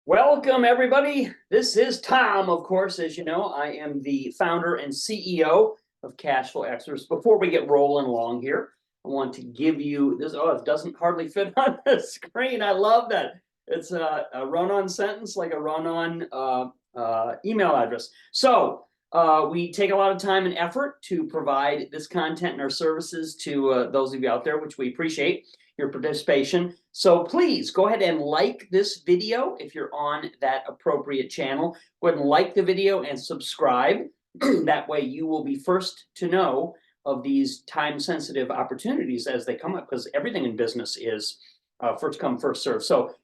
Welcome, everybody. This is Tom, of course. As you know, I am the founder and CEO of Cashflow Experts. Before we get rolling along here, I want to give you this. Oh, it doesn't hardly fit on the screen. I love that. It's a run-on sentence, like a run-on email address. So we take a lot of time and effort to provide this content and our services to those of you out there, which we appreciate your participation. So please go ahead and like this video if you're on that appropriate channel. Go ahead and like the video and subscribe. That way you will be first to know of these time-sensitive opportunities as they come up, because everything in business is first come, first serve. So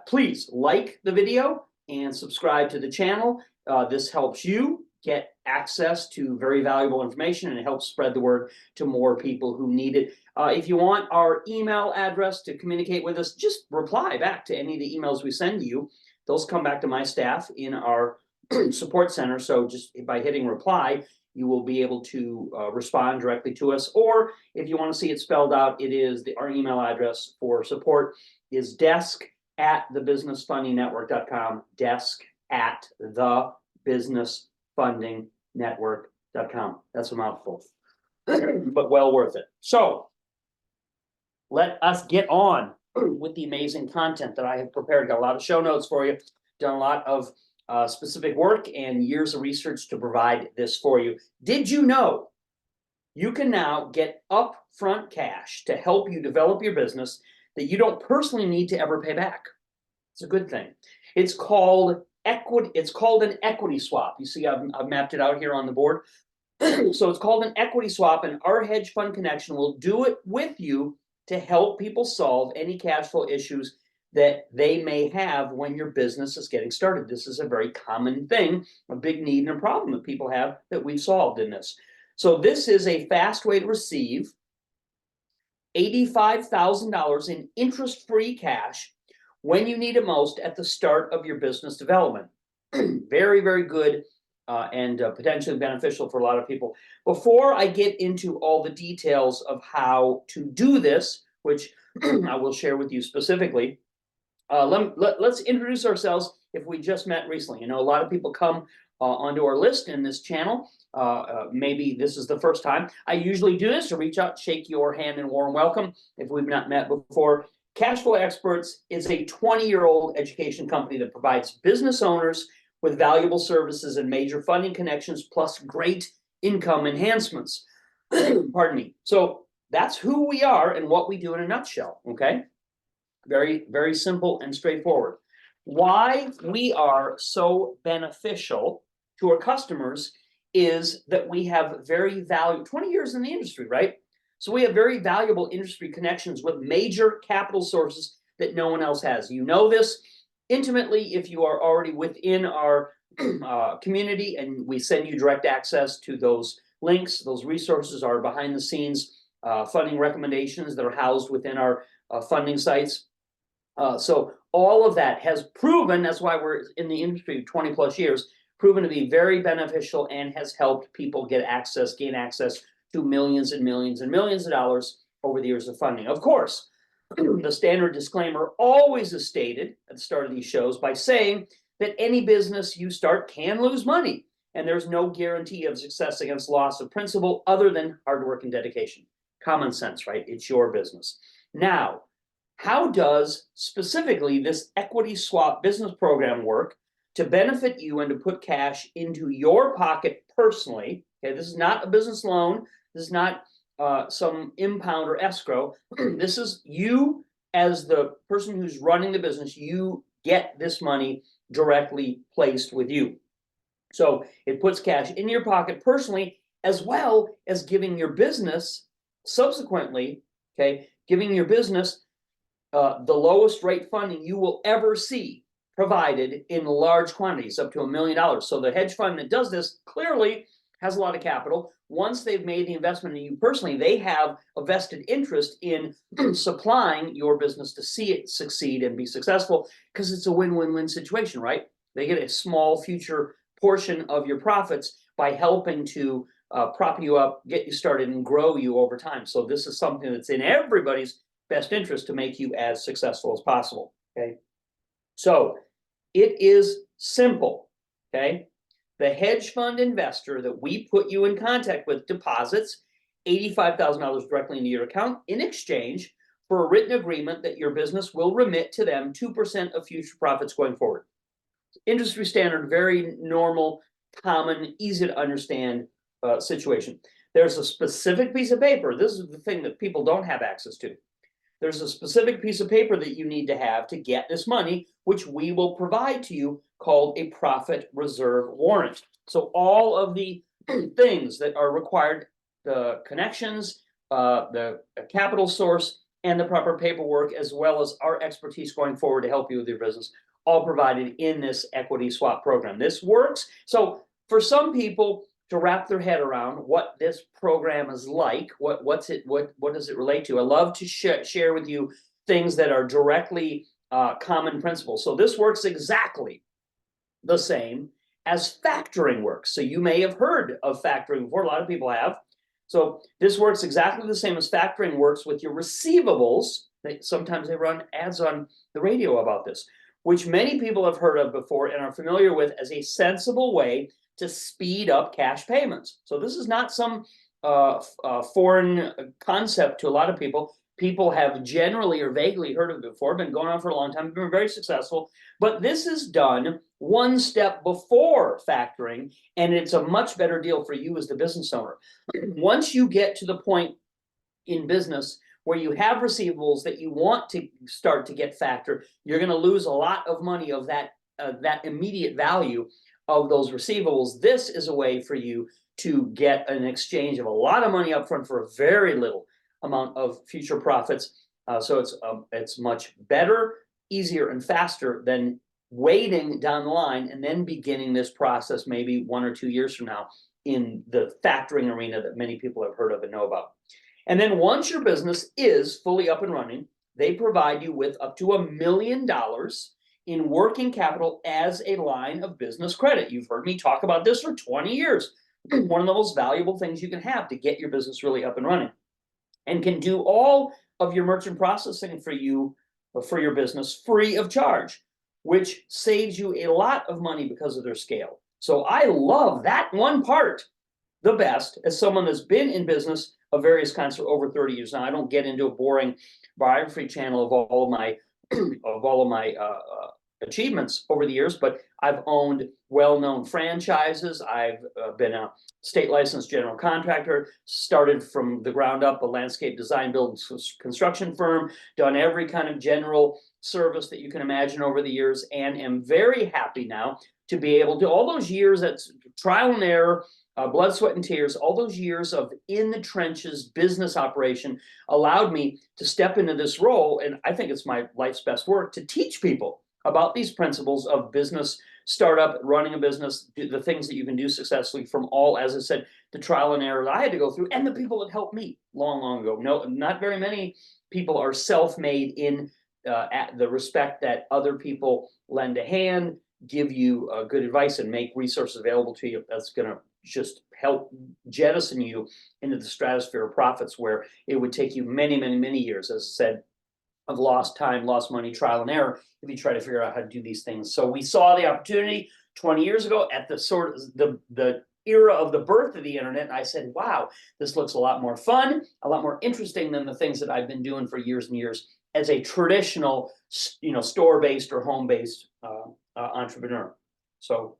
please like the video and subscribe to the channel. This helps you get access to very valuable information, and it helps spread the word to more people who need it. If you want our email address to communicate with us, just reply back to any of the emails we send you. Those come back to my staff in our support center. So just by hitting reply, you will be able to respond directly to us. Or if you want to see it spelled out, it is our email address for support is desk@thebusinessfundingnetwork.com, desk@thebusinessfundingnetwork.com. That's a mouthful, but well worth it. So let us get on with the amazing content that I have prepared. Got a lot of show notes for you, done a lot of specific work and years of research to provide this for you. Did you know you can now get upfront cash to help you develop your business that you don't personally need to ever pay back? It's a good thing. It's called equity. It's called an equity swap. You see, I've mapped it out here on the board. So it's called an equity swap, and our hedge fund connection will do it with you to help people solve any cash flow issues that they may have when your business is getting started. This is a very common thing, a big need and a problem that people have that we've solved in this. So this is a fast way to receive $85,000 in interest-free cash when you need it most at the start of your business development. Very, very good and potentially beneficial for a lot of people. Before I get into all the details of how to do this, which I will share with you specifically, let's introduce ourselves if we just met recently. You know, a lot of people come onto our list in this channel. Maybe this is the first time. I usually do this to reach out, shake your hand, and warm welcome if we've not met before. Cashflow Experts is a 20-year-old education company that provides business owners with valuable services and major funding connections, plus great income enhancements. Pardon me. So that's who we are and what we do in a nutshell, okay? Very, very simple and straightforward. Why we are so beneficial to our customers is that we have very valuable, 20 years in the industry, right? So we have very valuable industry connections with major capital sources that no one else has. You know this intimately if you are already within our community, and we send you direct access to those links. Those resources are behind the scenes funding recommendations that are housed within our funding sites. So all of that has proven, that's why we're in the industry 20 plus years, proven to be very beneficial and has helped people gain access to millions and millions and millions of dollars over the years of funding. Of course, the standard disclaimer always is stated at the start of these shows by saying that any business you start can lose money, and there's no guarantee of success against loss of principal other than hard work and dedication. Common sense, right? It's your business. Now, how does specifically this equity swap business program work to benefit you and to put cash into your pocket personally? Okay, this is not a business loan. This is not some impound or escrow. This is you as the person who's running the business. You get this money directly placed with you. So it puts cash in your pocket personally, as well as giving your business subsequently, okay, giving your business the lowest rate funding you will ever see provided in large quantities, up to $1 million. So the hedge fund that does this clearly has a lot of capital. Once they've made the investment in you personally, they have a vested interest in supplying your business to see it succeed and be successful, because it's a win-win-win situation, right? They get a small future portion of your profits by helping to prop you up, get you started, and grow you over time. So this is something that's in everybody's best interest to make you as successful as possible, okay? So It is simple, okay? The hedge fund investor that we put you in contact with deposits $85,000 directly into your account in exchange for a written agreement that your business will remit to them 2% of future profits going forward. Industry standard, very normal, common, easy to understand situation. There's a specific piece of paper. This is the thing that people don't have access to. There's a specific piece of paper that you need to have to get this money, which we will provide to you, called a profit reserve warrant. So all of the things that are required, the connections, the capital source, and the proper paperwork, as well as our expertise going forward to help you with your business, all provided in this equity swap program. This works. So for some people to wrap their head around what this program is like, what does it relate to? I love to share with you things that are directly common principles. So this works exactly the same as factoring works. So you may have heard of factoring before. A lot of people have. So this works exactly the same as factoring works with your receivables. Sometimes they run ads on the radio about this, which many people have heard of before and are familiar with as a sensible way to speed up cash payments. So this is not some foreign concept to a lot of people. People have generally or vaguely heard of it before, been going on for a long time, been very successful, but this is done one step before factoring, and it's a much better deal for you as the business owner. Once you get to the point in business where you have receivables that you want to start to get factored, you're going to lose a lot of money of that immediate value of those receivables. This is a way for you to get an exchange of a lot of money up front for a very little amount of future profits. So it's much better, easier, and faster than waiting down the line and then beginning this process maybe 1 or 2 years from now in the factoring arena that many people have heard of and know about. And then once your business is fully up and running, they provide you with up to $1 million in working capital as a line of business credit. You've heard me talk about this for 20 years. One of the most valuable things you can have to get your business really up and running, and can do all of your merchant processing for you, for your business, free of charge, which saves you a lot of money because of their scale. So I love that one part the best as someone that's been in business of various kinds for over 30 years now. I don't get into a boring biography channel of all of my achievements over the years, but I've owned well-known franchises. I've been a state licensed general contractor, started from the ground up a landscape design, build, construction firm, done every kind of general service that you can imagine over the years, and am very happy now to be able to, all those years, that's trial and error, blood, sweat, and tears, all those years of in the trenches business operation allowed me to step into this role, and I think it's my life's best work, to teach people about these principles of business startup, running a business, the things that you can do successfully from all, as I said, the trial and error that I had to go through, and the people that helped me long, long ago. No, not very many people are self-made in at the respect that other people lend a hand, give you good advice, and make resources available to you. That's going to just help jettison you into the stratosphere of profits, where it would take you many, many, many years, as I said, of lost time, lost money, trial and error, if you try to figure out how to do these things. So we saw the opportunity 20 years ago at the sort of the era of the birth of the internet, and I said, wow, this looks a lot more fun, a lot more interesting than the things that I've been doing for years and years as a traditional, store-based or home-based entrepreneur. So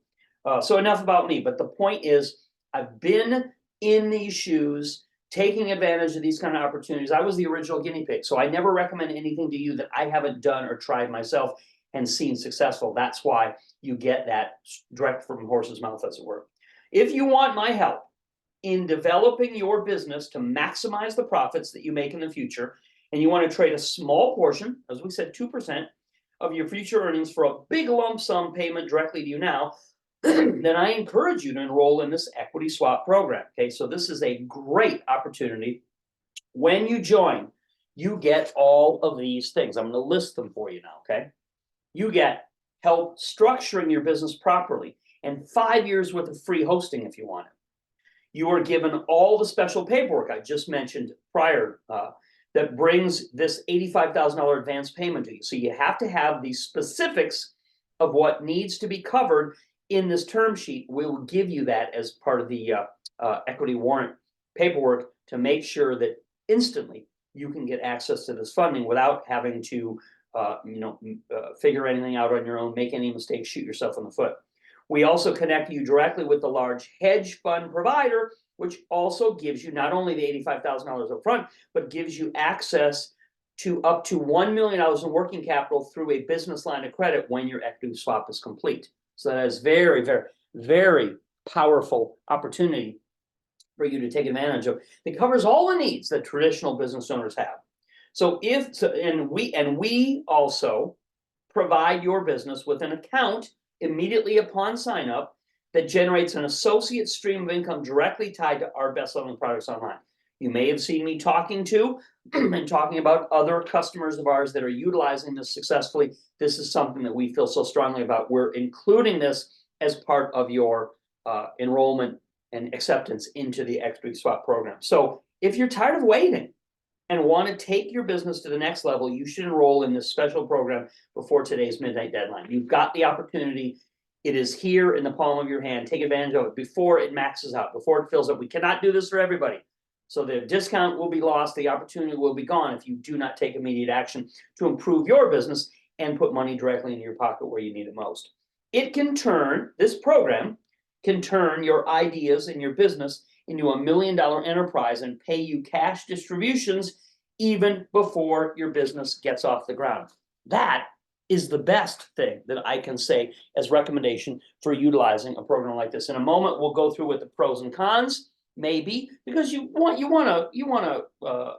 enough about me, but the point is, I've been in these shoes, taking advantage of these kind of opportunities. I was the original guinea pig, so I never recommend anything to you that I haven't done or tried myself and seen successful. That's why you get that direct from the horse's mouth, as it were. If you want my help in developing your business to maximize the profits that you make in the future, and you want to trade a small portion, as we said, 2% of your future earnings for a big lump sum payment directly to you now, then I encourage you to enroll in this equity swap program. Okay, so this is a great opportunity. When you join, you get all of these things. I'm going to list them for you now. Okay, you get help structuring your business properly and 5 years worth of free hosting if you want it. You are given all the special paperwork I just mentioned prior that brings this $85,000 advance payment to you. So you have to have these specifics of what needs to be covered in this term sheet. We will give you that as part of the equity warrant paperwork to make sure that instantly you can get access to this funding without having to figure anything out on your own, make any mistakes, shoot yourself in the foot. We also connect you directly with the large hedge fund provider, which also gives you not only the $85,000 up front, but gives you access to up to $1 million in working capital through a business line of credit when your equity swap is complete. So that is very, very, very powerful opportunity for you to take advantage of. It covers all the needs that traditional business owners have. So we also provide your business with an account immediately upon sign up that generates an associate stream of income directly tied to our best-selling products online. You may have seen me talking to and talking about other customers of ours that are utilizing this successfully. This is something that we feel so strongly about. We're including this as part of your enrollment and acceptance into the equity swap program. So if you're tired of waiting and want to take your business to the next level, you should enroll in this special program before today's midnight deadline. You've got the opportunity. It is here in the palm of your hand. Take advantage of it before it maxes out, before it fills up. We cannot do this for everybody. So the discount will be lost. The opportunity will be gone if you do not take immediate action to improve your business and put money directly into your pocket where you need it most. This program can turn your ideas and your business into $1 million enterprise and pay you cash distributions even before your business gets off the ground. That is the best thing that I can say as recommendation for utilizing a program like this. In a moment, we'll go through with the pros and cons, maybe, because you want to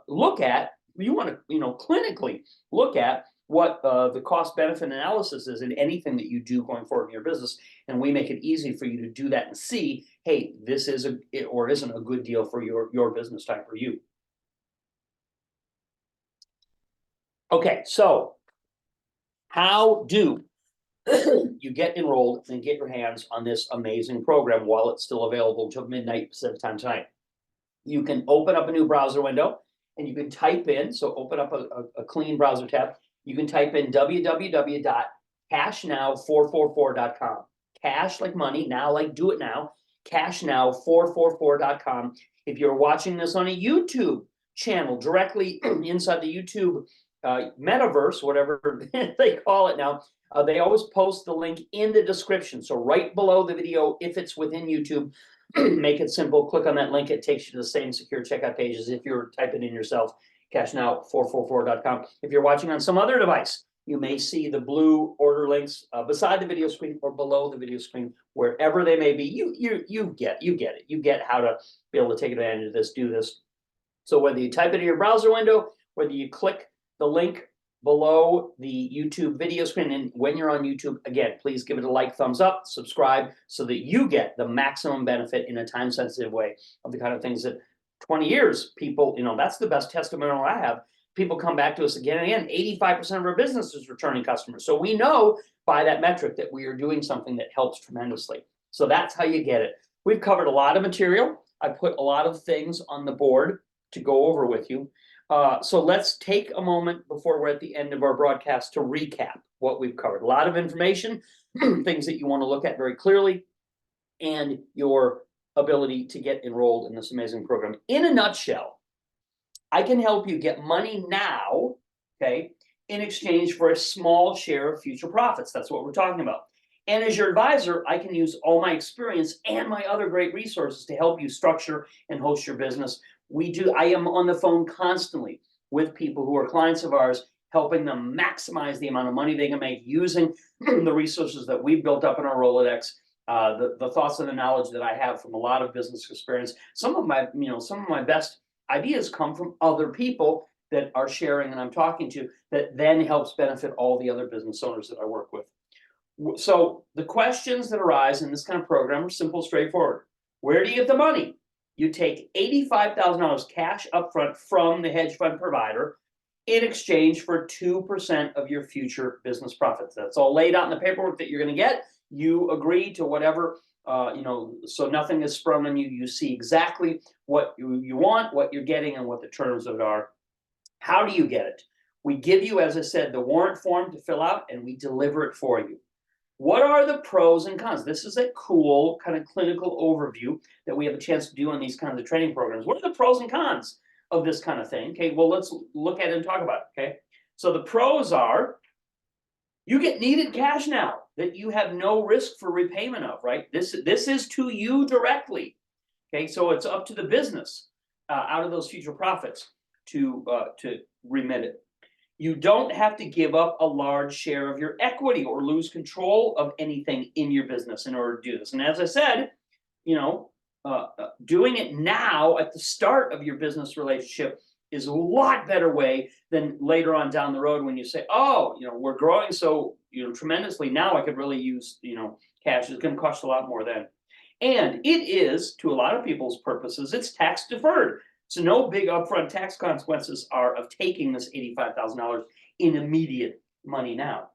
look at, clinically look at what the cost benefit analysis is in anything that you do going forward in your business. And we make it easy for you to do that and see, hey, this is or isn't a good deal for your business type or you. Okay, so how do you get enrolled and get your hands on this amazing program while it's still available until midnight Pacific time tonight? You can open up a new browser window and you can type in, so open up a clean browser tab. You can type in www.cashnow444.com. Cash like money, now like do it now. Cashnow444.com. If you're watching this on a YouTube channel directly inside the YouTube metaverse, whatever they call it now, they always post the link in the description. So right below the video, if it's within YouTube, make it simple. Click on that link. It takes you to the same secure checkout page as if you're typing in yourself. Cashnow444.com. If you're watching on some other device, you may see the blue order links beside the video screen or below the video screen, wherever they may be. You get it. You get how to be able to take advantage of this, do this. So whether you type it in your browser window, whether you click the link below the YouTube video screen, and when you're on YouTube, again, please give it a like, thumbs up, subscribe, so that you get the maximum benefit in a time-sensitive way of the kind of things that 20 years, people, that's the best testimonial I have. People come back to us again and again. 85% of our business is returning customers. So we know by that metric that we are doing something that helps tremendously. So that's how you get it. We've covered a lot of material. I put a lot of things on the board to go over with you. So let's take a moment before we're at the end of our broadcast to recap what we've covered. A lot of information, things that you want to look at very clearly, and your ability to get enrolled in this amazing program. In a nutshell, I can help you get money now, okay, in exchange for a small share of future profits. That's what we're talking about. And as your advisor, I can use all my experience and my other great resources to help you structure and host your business. I am on the phone constantly with people who are clients of ours, helping them maximize the amount of money they can make using the resources that we've built up in our Rolodex, the thoughts and the knowledge that I have from a lot of business experience. Some of my best ideas come from other people that are sharing and I'm talking to, that then helps benefit all the other business owners that I work with. So the questions that arise in this kind of program are simple, straightforward. Where do you get the money? You take $85,000 cash upfront from the hedge fund provider in exchange for 2% of your future business profits. That's all laid out in the paperwork that you're going to get. You agree to whatever, so nothing is sprung on you. You see exactly what you want, what you're getting, and what the terms of it are. How do you get it? We give you, as I said, the warrant form to fill out, and we deliver it for you. what are the pros and cons? This is a cool kind of clinical overview that we have a chance to do on these kinds of training programs. What are the pros and cons of this kind of thing? Okay, well, let's look at it and talk about it, okay? So the pros are, you get needed cash now that you have no risk for repayment of, right? This is to you directly, okay? So it's up to the business out of those future profits to remit it. You don't have to give up a large share of your equity or lose control of anything in your business in order to do this. And as I said, doing it now at the start of your business relationship is a lot better way than later on down the road when you say, oh, we're growing so tremendously now, I could really use cash. It's going to cost a lot more then. And it is, to a lot of people's purposes, it's tax deferred. So no big upfront tax consequences are of taking this $85,000 in immediate money now.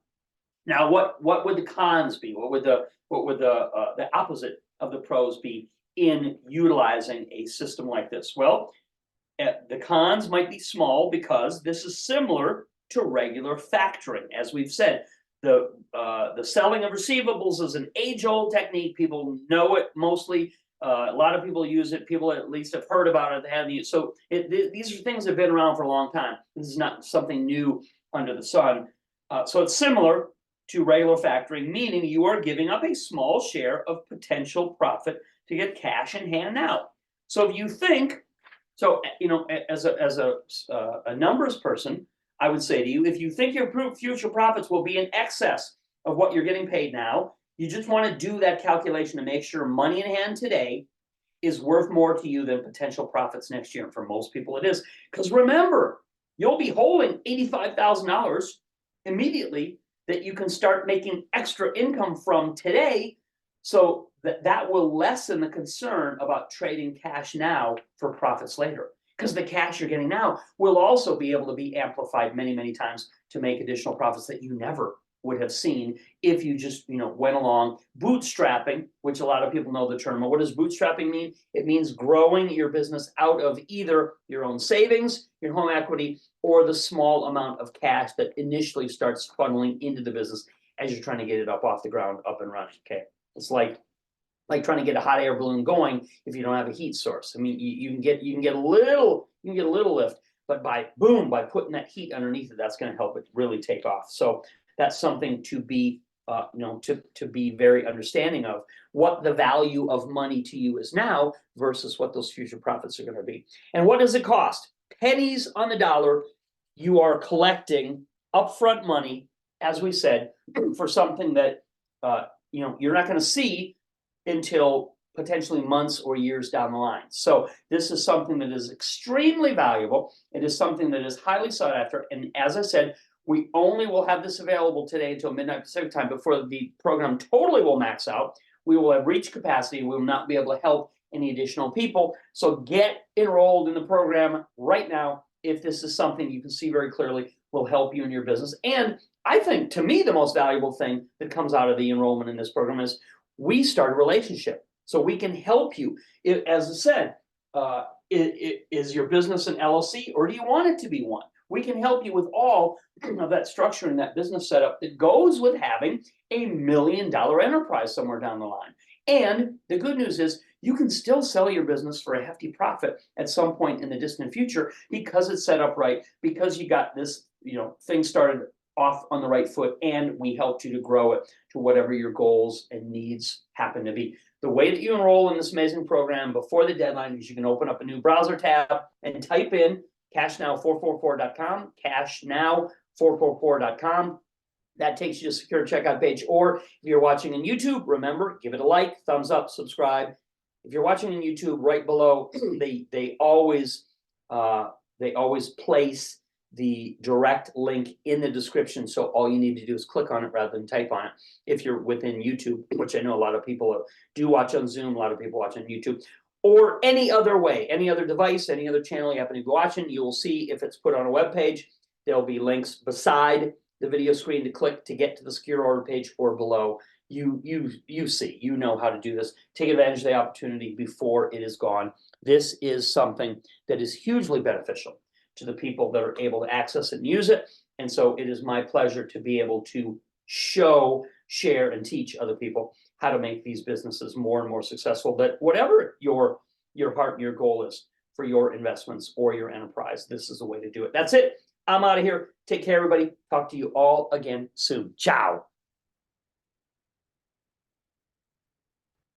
Now, what would the cons be? What would the opposite of the pros be in utilizing a system like this? Well, the cons might be small because this is similar to regular factoring. As we've said, the selling of receivables is an age-old technique. People know it mostly. A lot of people use it. People at least have heard about it. They haven't used. So these are things that have been around for a long time. This is not something new under the sun. So it's similar to regular factoring, meaning you are giving up a small share of potential profit to get cash in hand now. So if you think, as a numbers person, I would say to you, if you think your future profits will be in excess of what you're getting paid now, you just want to do that calculation to make sure money in hand today is worth more to you than potential profits next year. And for most people, it is. Because remember, you'll be holding $85,000 immediately that you can start making extra income from today. So that will lessen the concern about trading cash now for profits later. Because the cash you're getting now will also be able to be amplified many, many times to make additional profits that you never would have seen if you just went along bootstrapping, which a lot of people know the term. What does bootstrapping mean? It means growing your business out of either your own savings, your home equity, or the small amount of cash that initially starts funneling into the business as you're trying to get it up off the ground, up and running. Okay, it's like trying to get a hot air balloon going if you don't have a heat source. I mean, you can get a little lift, but by putting that heat underneath it, that's going to help it really take off. So that's something to be to be very understanding of what the value of money to you is now versus what those future profits are going to be. And what does it cost? Pennies on the dollar. You are collecting upfront money, as we said, for something that you're not going to see until potentially months or years down the line. So this is something that is extremely valuable. It is something that is highly sought after. And as I said, we only will have this available today until midnight Pacific time before the program totally will max out. We will have reached capacity. We will not be able to help any additional people. So get enrolled in the program right now if this is something you can see very clearly will help you in your business. And I think, to me, the most valuable thing that comes out of the enrollment in this program is we start a relationship. So we can help you. As I said, is your business an LLC or do you want it to be one? We can help you with all of that structure and that business setup that goes with having a $1 million enterprise somewhere down the line. And the good news is you can still sell your business for a hefty profit at some point in the distant future because it's set up right, because you got this thing started off on the right foot, and we helped you to grow it to whatever your goals and needs happen to be. The way that you enroll in this amazing program before the deadline is you can open up a new browser tab and type in cashnow444.com, cashnow444.com. That takes you to a secure checkout page. Or if you're watching on YouTube, remember, give it a like, thumbs up, subscribe. If you're watching on YouTube, right below, they always place the direct link in the description. So all you need to do is click on it rather than type on it. If you're within YouTube, which I know a lot of people do watch on Zoom, a lot of people watch on YouTube, or any other way, any other device, any other channel you happen to be watching, you will see if it's put on a web page, there'll be links beside the video screen to click to get to the secure order page, or below. You know how to do this. Take advantage of the opportunity before it is gone. This is something that is hugely beneficial to the people that are able to access it and use it. And so it is my pleasure to be able to show share and teach other people how to make these businesses more and more successful. That whatever your heart and your goal is for your investments or your enterprise, this is the way to do it. That's it. I'm out of here. Take care, everybody. Talk to you all again soon. Ciao.